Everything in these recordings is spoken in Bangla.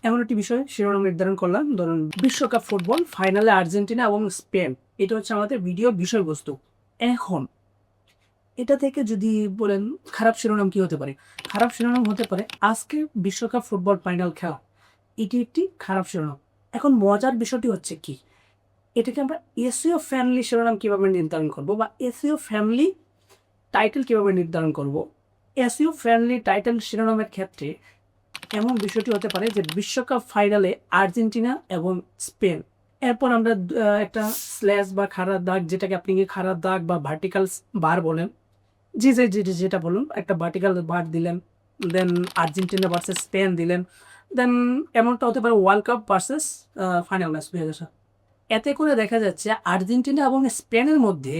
এমন একটি বিষয় শিরোনাম নির্ধারণ করলাম, ধরুন বিশ্বকাপ ফুটবল ফাইনালে আর্জেন্টিনা এবং স্পেন। এটা হচ্ছে আমাদের ভিডিও বিষয়বস্তু। এখন এটা থেকে যদি বলেন খারাপ শিরোনাম কি হতে পারে? খারাপ শিরোনাম হতে পারে আজকে বিশ্বকাপ ফুটবল ফাইনাল খেলা। এটি একটি খারাপ শিরোনাম। এখন মজার বিষয়টি হচ্ছে কি, এটাকে আমরা এসইও ফ্যামিলি শিরোনাম কিভাবে নির্ধারণ করব, বা এসইও ফ্যামিলি টাইটেল কিভাবে নির্ধারণ করব? এসইও ফ্যামিলি টাইটেল শিরোনামের ক্ষেত্রে এমন বিষয়টি হতে পারে যে বিশ্বকাপ ফাইনালে আর্জেন্টিনা এবং স্পেন। এরপর আমরা একটা স্ল্যাশ বা খাড়া দাগ, যেটাকে আপনি খাড়া দাগ বা ভার্টিক্যাল বার বলেন, যেটা বলুন, একটা ভার্টিক্যাল বার দিলেন, দেন আর্জেন্টিনা ভার্সেস স্পেন দিলেন, দেন এমনটা হতে পারে world cup versus final match 2007। এতে করে দেখা যাচ্ছে আর্জেন্টিনা এবং স্পেনের মধ্যে,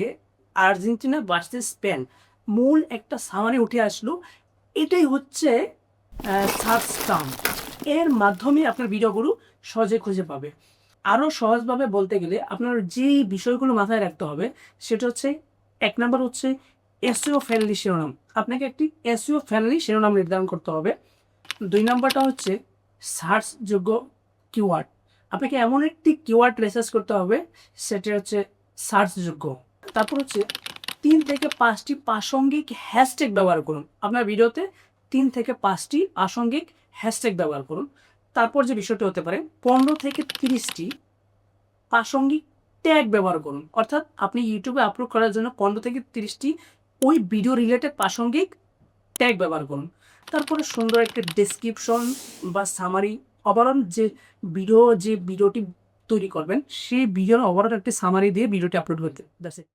আর্জেন্টিনা ভার্সেস স্পেন মূল একটা সামারি উঠে আসলো। এটাই হচ্ছে সার্চ টার্ম। এর মাধ্যমে আপনার ভিডিওগুলো সহজে খুঁজে পাবে। আরও সহজভাবে বলতে গেলে আপনার যে বিষয়গুলো মাথায় রাখতে হবে সেটা হচ্ছে, এক নম্বর হচ্ছে এসইও ফ্রেন্ডলি শিরোনাম। আপনাকে একটি এসইও ফ্রেন্ডলি শিরোনাম নির্ধারণ করতে হবে। 2 নম্বরটা হচ্ছে সার্চযোগ্য কিওয়ার্ড। আপনাকে এমন একটি কিওয়ার্ড রিসার্চ করতে হবে সেটা হচ্ছে সার্চযোগ্য। তারপর হচ্ছে 3 থেকে 5টি প্রাসঙ্গিক হ্যাশট্যাগ ব্যবহার করুন। আপনার ভিডিওতে 3 থেকে 5টি প্রাসঙ্গিক হ্যাশট্যাগ ব্যবহার করুন। তারপর যে বিষয়টি হতে পারে 15 থেকে 30টি প্রাসঙ্গিক ট্যাগ ব্যবহার করুন। অর্থাৎ আপনি ইউটিউবে আপলোড করার জন্য 15 থেকে 30টি ওই ভিডিও রিলেটেড প্রাসঙ্গিক ট্যাগ ব্যবহার করুন। তারপরে সুন্দর একটা ডেসক্রিপশন বা সামারি, ওভারঅল যে ভিডিওটি তৈরি করবেন সেই ভিডিওর ওভারঅল একটি সামারি দিয়ে ভিডিওটি আপলোড করতে। That's it.